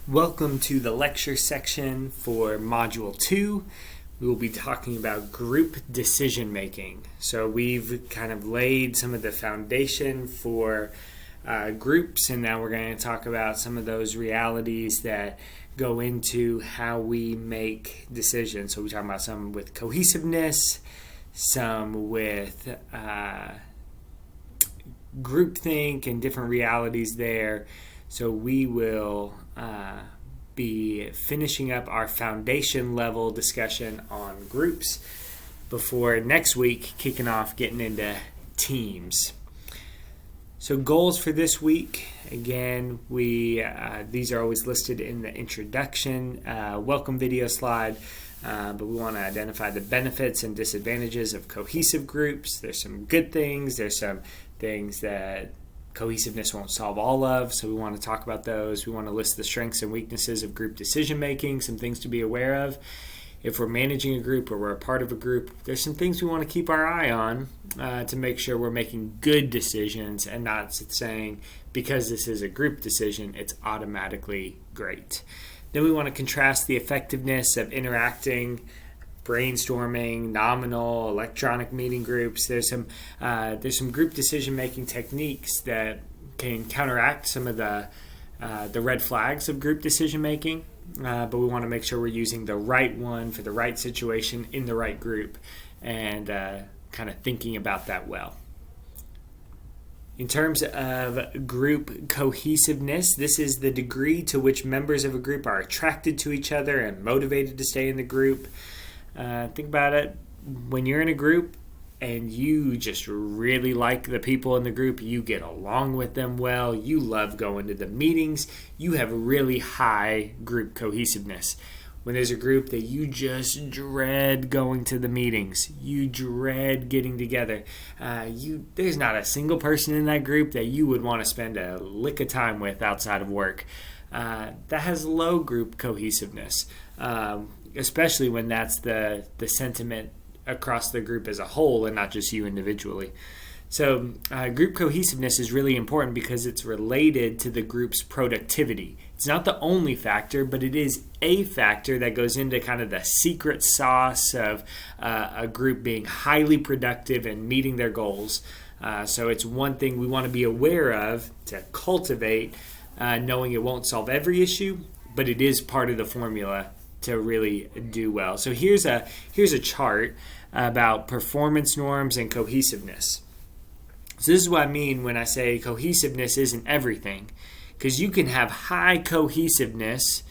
Welcome to the lecture section for Module 2. We will be talking about group decision making. So we've kind of laid some of the foundation for groups, and now we're going to talk about some of those realities that go into how we make decisions. So we talk about some with cohesiveness, some with groupthink and different realities there. So we will be finishing up our foundation level discussion on groups before next week kicking off getting into teams. So goals for this week, again, these are always listed in the introduction welcome video slide, but we want to identify the benefits and disadvantages of cohesive groups. There's some good things, there's some things that cohesiveness won't solve all of, so we want to talk about those. We want to list the strengths and weaknesses of group decision making, some things to be aware of. If we're managing a group or we're a part of a group, there's some things we want to keep our eye on to make sure we're making good decisions and not saying because this is a group decision, it's automatically great. Then we want to contrast the effectiveness of interacting, brainstorming, nominal, electronic meeting groups. There's some group decision-making techniques that can counteract some of the red flags of group decision-making, but we want to make sure we're using the right one for the right situation in the right group and kind of thinking about that well. In terms of group cohesiveness, this is the degree to which members of a group are attracted to each other and motivated to stay in the group. Think about it. When you're in a group and you just really like the people in the group, you get along with them well, you love going to the meetings, you have really high group cohesiveness. When there's a group that you just dread going to the meetings, you dread getting together, there's not a single person in that group that you would want to spend a lick of time with outside of work. That has low group cohesiveness. Especially when that's the sentiment across the group as a whole and not just you individually. So group cohesiveness is really important because it's related to the group's productivity. It's not the only factor, but it is a factor that goes into kind of the secret sauce of a group being highly productive and meeting their goals. So it's one thing we want to be aware of to cultivate, knowing it won't solve every issue, but it is part of the formula to really do well. So here's a chart about performance norms and cohesiveness. So this is what I mean when I say cohesiveness isn't everything, because you can have high cohesiveness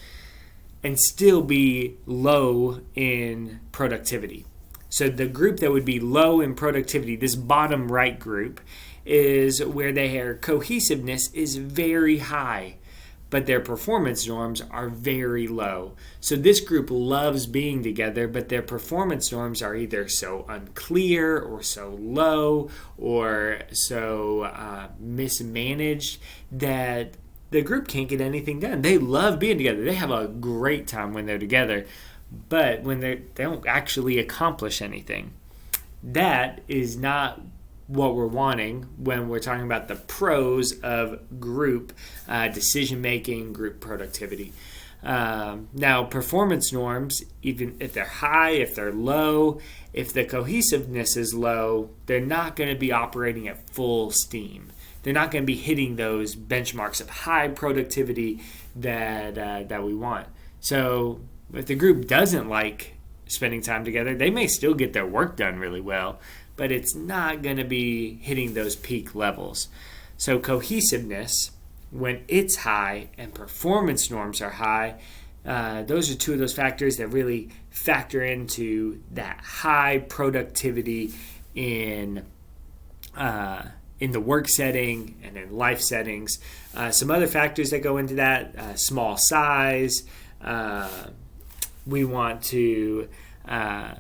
and still be low in productivity. So the group that would be low in productivity, this bottom right group, is where their cohesiveness is very high, but their performance norms are very low. So this group loves being together, but their performance norms are either so unclear or so low or so mismanaged that the group can't get anything done. They love being together. They have a great time when they're together, but when they don't actually accomplish anything. That is not what we're wanting when we're talking about the pros of group decision-making, group productivity. Now, performance norms, even if they're high, if they're low, if the cohesiveness is low, they're not going to be operating at full steam. They're not going to be hitting those benchmarks of high productivity that we want. So if the group doesn't like spending time together, they may still get their work done really well, but it's not going to be hitting those peak levels. So cohesiveness, when it's high and performance norms are high, those are two of those factors that really factor into that high productivity in the work setting and in life settings. Some other factors that go into that, small size. We want to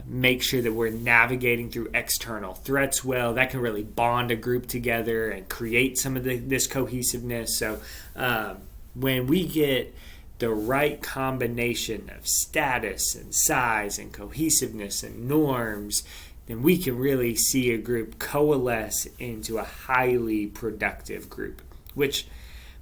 make sure that we're navigating through external threats well. That can really bond a group together and create some of this cohesiveness. So when we get the right combination of status and size and cohesiveness and norms, then we can really see a group coalesce into a highly productive group, which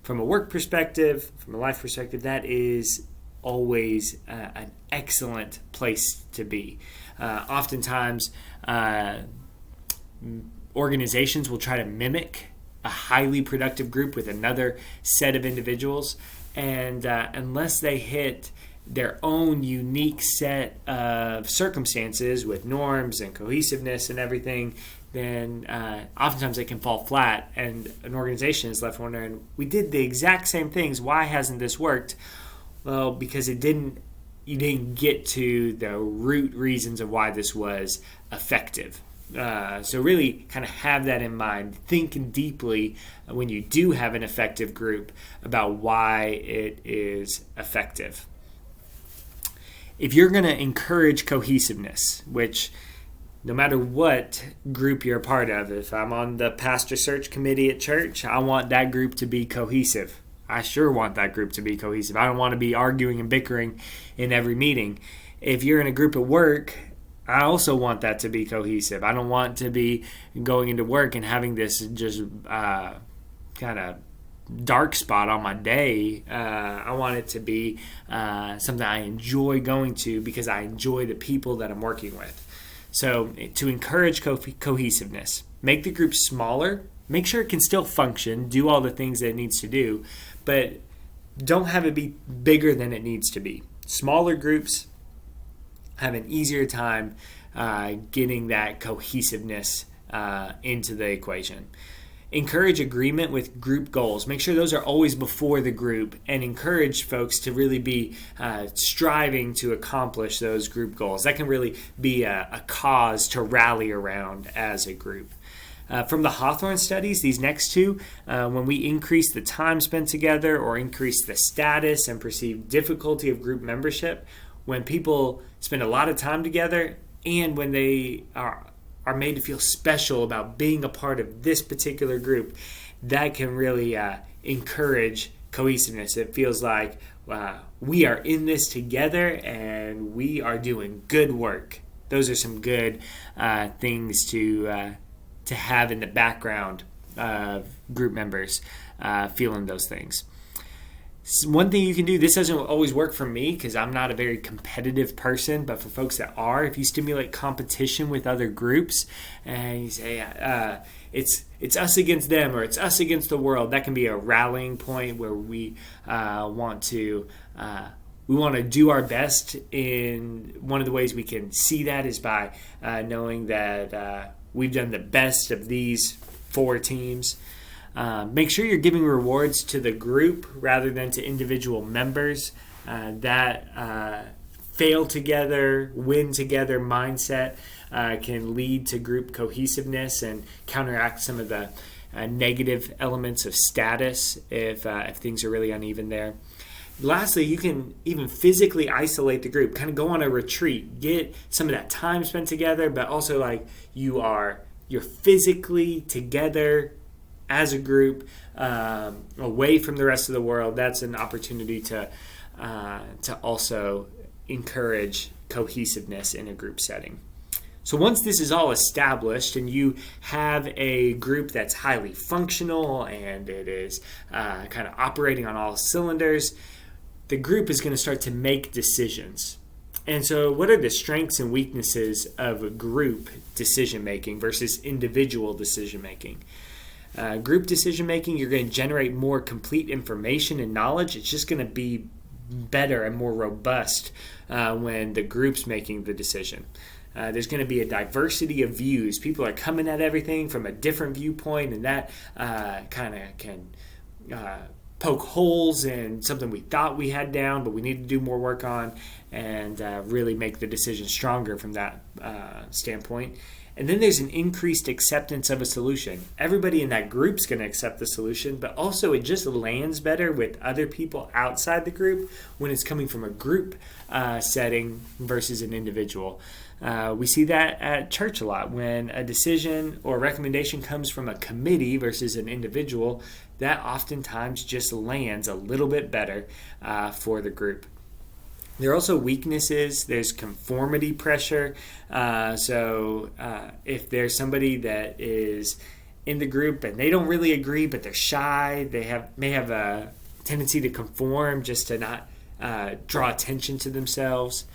from a work perspective, from a life perspective, that is always an excellent place to be. Oftentimes, organizations will try to mimic a highly productive group with another set of individuals, and unless they hit their own unique set of circumstances with norms and cohesiveness and everything, then oftentimes they can fall flat, and an organization is left wondering, we did the exact same things, why hasn't this worked? Well, because you didn't get to the root reasons of why this was effective. So really kind of have that in mind. Think deeply when you do have an effective group about why it is effective. If you're going to encourage cohesiveness, which no matter what group you're a part of, if I'm on the pastor search committee at church, I want that group to be cohesive. I sure want that group to be cohesive. I don't want to be arguing and bickering in every meeting. If you're in a group at work, I also want that to be cohesive. I don't want to be going into work and having this just kind of dark spot on my day. I want it to be something I enjoy going to because I enjoy the people that I'm working with. So to encourage cohesiveness, make the group smaller. Make sure it can still function, do all the things that it needs to do, but don't have it be bigger than it needs to be. Smaller groups have an easier time getting that cohesiveness into the equation. Encourage agreement with group goals. Make sure those are always before the group, and encourage folks to really be striving to accomplish those group goals. That can really be a cause to rally around as a group. From the Hawthorne studies, these next two, when we increase the time spent together or increase the status and perceived difficulty of group membership, when people spend a lot of time together and when they are made to feel special about being a part of this particular group, that can really encourage cohesiveness. It feels like we are in this together and we are doing good work. Those are some good things to have in the background of group members feeling those things. One thing you can do, this doesn't always work for me because I'm not a very competitive person, but for folks that are, if you stimulate competition with other groups and you say it's us against them or it's us against the world, that can be a rallying point where we want to do our best. In one of the ways we can see that is by knowing that we've done the best of these 4 teams. Make sure you're giving rewards to the group rather than to individual members. That fail together, win together mindset can lead to group cohesiveness and counteract some of the negative elements of status if things are really uneven there. Lastly, you can even physically isolate the group, kind of go on a retreat, get some of that time spent together, but also like you're physically together as a group, away from the rest of the world. That's an opportunity to also encourage cohesiveness in a group setting. So once this is all established and you have a group that's highly functional and it is kind of operating on all cylinders, the group is going to start to make decisions. And so what are the strengths and weaknesses of a group decision-making versus individual decision-making? Group decision-making, you're going to generate more complete information and knowledge. It's just going to be better and more robust when the group's making the decision. There's going to be a diversity of views. People are coming at everything from a different viewpoint, and that kind of can poke holes in something we thought we had down, but we need to do more work on, and really make the decision stronger from that standpoint. And then there's an increased acceptance of a solution. Everybody in that group's going to accept the solution, but also it just lands better with other people outside the group when it's coming from a group setting versus an individual. We see that at church a lot. When a decision or recommendation comes from a committee versus an individual, that oftentimes just lands a little bit better for the group. There are also weaknesses. There's conformity pressure. So if there's somebody that is in the group and they don't really agree, but they're shy. They may have a tendency to conform just to not draw attention to themselves.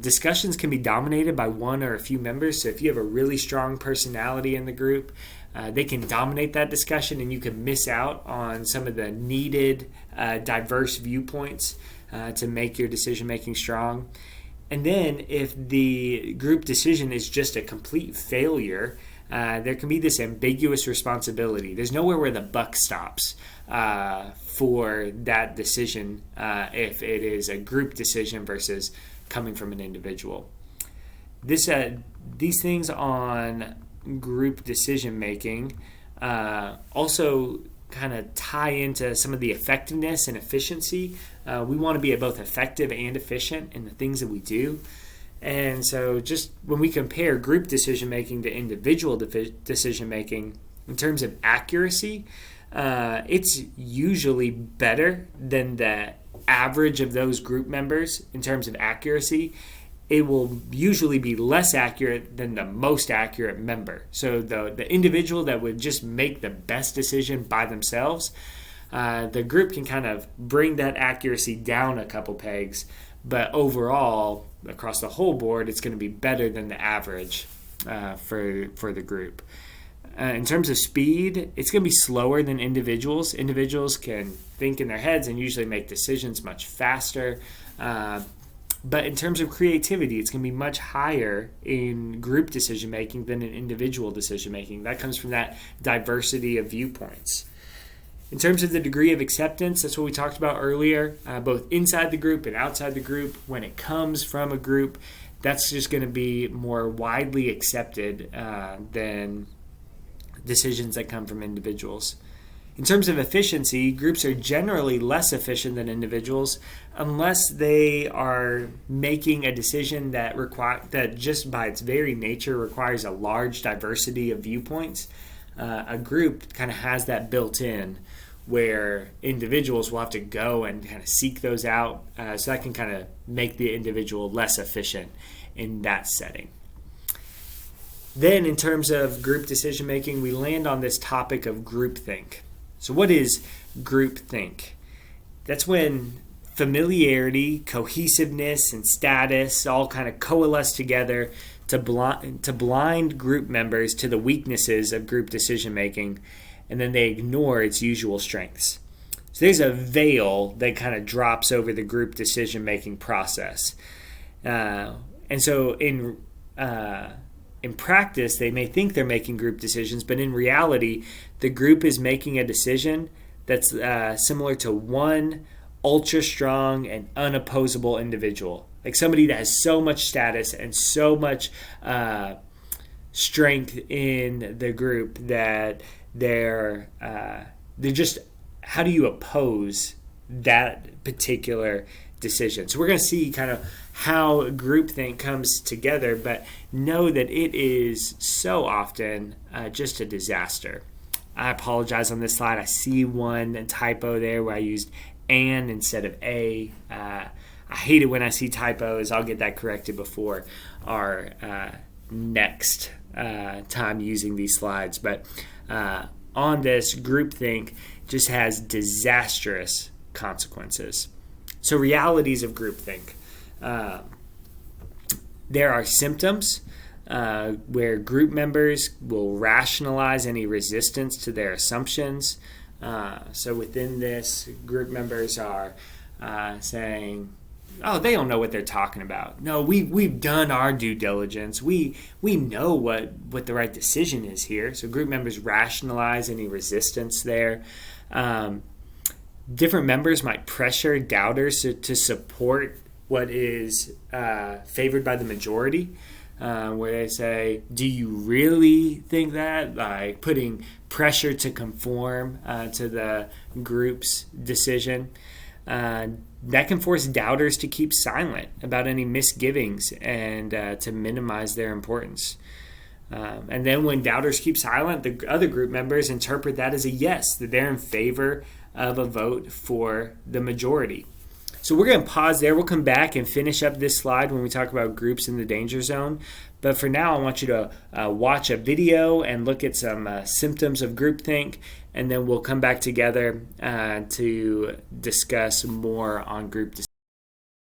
Discussions can be dominated by one or a few members. So if you have a really strong personality in the group, they can dominate that discussion and you can miss out on some of the needed diverse viewpoints to make your decision making strong. And then if the group decision is just a complete failure, there can be this ambiguous responsibility. There's nowhere where the buck stops for that decision if it is a group decision versus coming from an individual. These things on group decision making also kind of tie into some of the effectiveness and efficiency. We want to be both effective and efficient in the things that we do. And so just when we compare group decision making to individual decision making in terms of accuracy, it's usually better than the average of those group members in terms of accuracy. It will usually be less accurate than the most accurate member. So the individual that would just make the best decision by themselves, the group can kind of bring that accuracy down a couple pegs, but overall, across the whole board, it's going to be better than the average for the group. In terms of speed, it's going to be slower than individuals. Individuals can think in their heads and usually make decisions much faster. But in terms of creativity, it's going to be much higher in group decision-making than in individual decision-making. That comes from that diversity of viewpoints. In terms of the degree of acceptance, that's what we talked about earlier, both inside the group and outside the group. When it comes from a group, that's just going to be more widely accepted than decisions that come from individuals. In terms of efficiency, groups are generally less efficient than individuals unless they are making a decision that just by its very nature requires a large diversity of viewpoints. A group kind of has that built in where individuals will have to go and kind of seek those out. So that can kind of make the individual less efficient in that setting. Then in terms of group decision making, we land on this topic of groupthink. So what is groupthink? That's when familiarity, cohesiveness, and status all kind of coalesce together to blind group members to the weaknesses of group decision making, and then they ignore its usual strengths. So there's a veil that kind of drops over the group decision making process. And so in practice, they may think they're making group decisions, but in reality, the group is making a decision that's similar to one ultra-strong and unopposable individual. Like somebody that has so much status and so much strength in the group that they're just, how do you oppose that particular decision? So we're going to see kind of how groupthink comes together, but know that it is so often just a disaster. I apologize on this slide. I see one typo there where I used "and" instead of "a." I hate it when I see typos. I'll get that corrected before our next time using these slides. But on this, groupthink just has disastrous consequences. So realities of groupthink. There are symptoms where group members will rationalize any resistance to their assumptions. So within this, group members are saying, "Oh, they don't know what they're talking about. No, we've done our due diligence. We know what the right decision is here." So group members rationalize any resistance there. Different members might pressure doubters to support what is favored by the majority, where they say, "Do you really think that?" Like putting pressure to conform to the group's decision. That can force doubters to keep silent about any misgivings and to minimize their importance. And then when doubters keep silent, the other group members interpret that as a yes, that they're in favor of a vote for the majority. So we're going to pause there. We'll come back and finish up this slide when we talk about groups in the danger zone. But for now, I want you to watch a video and look at some symptoms of groupthink, and then we'll come back together to discuss more on group decision.